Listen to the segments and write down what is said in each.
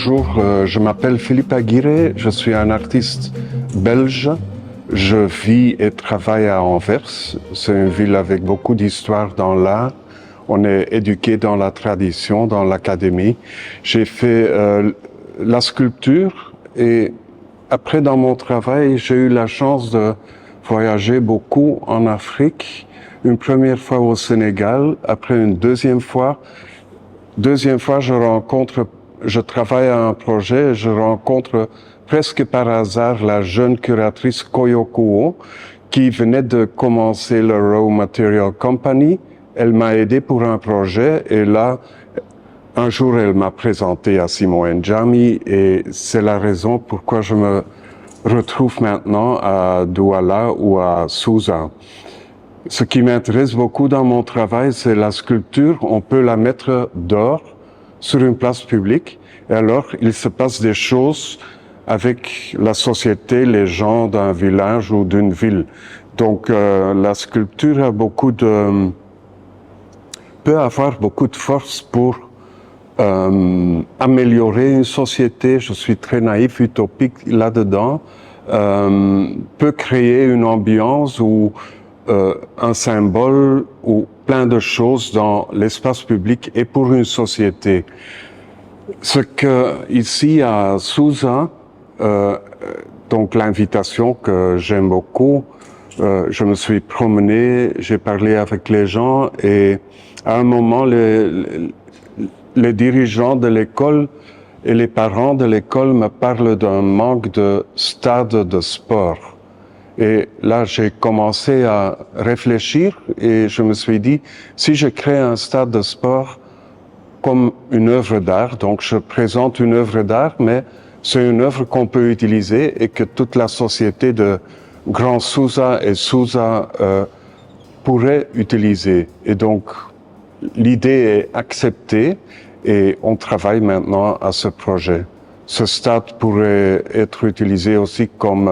Bonjour, je m'appelle Philippe Aguirre, je suis un artiste belge. Je vis et travaille à Anvers. C'est une ville avec beaucoup d'histoire dans l'art. On est éduqué dans la tradition, dans l'académie. J'ai fait la sculpture et après, dans mon travail, j'ai eu la chance de voyager beaucoup en Afrique. Une première fois au Sénégal, après une deuxième fois, je travaille à un projet et je rencontre presque par hasard la jeune curatrice Koyo Kuo qui venait de commencer le Raw Material Company. Elle m'a aidé pour un projet et là, un jour, elle m'a présenté à Simon Njami et c'est la raison pourquoi je me retrouve maintenant à Douala ou à Sousa. Ce qui m'intéresse beaucoup dans mon travail, c'est la sculpture. On peut la mettre dehors, sur une place publique, et alors il se passe des choses avec la société, les gens d'un village ou d'une ville. Donc la sculpture peut avoir beaucoup de force pour améliorer une société. Je suis très naïf, utopique là-dedans. Peut créer une ambiance ou un symbole ou plein de choses dans l'espace public et pour une société. Ce que ici à Sousa, donc l'invitation que j'aime beaucoup, je me suis promené, j'ai parlé avec les gens et à un moment les dirigeants de l'école et les parents de l'école me parlent d'un manque de stade de sport. Et là, j'ai commencé à réfléchir et je me suis dit, si je crée un stade de sport comme une œuvre d'art, donc je présente une œuvre d'art, mais c'est une œuvre qu'on peut utiliser et que toute la société de Grand Sousa et Sousa pourrait utiliser. Et donc, l'idée est acceptée et on travaille maintenant à ce projet. Ce stade pourrait être utilisé aussi comme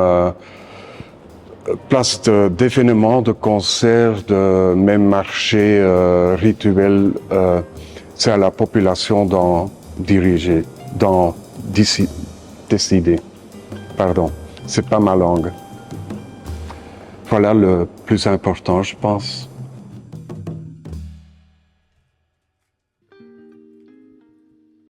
place d'événements, de concerts, de même marché rituel. C'est à la population d'en diriger, d'en décider. Pardon, c'est pas ma langue. Voilà le plus important, je pense.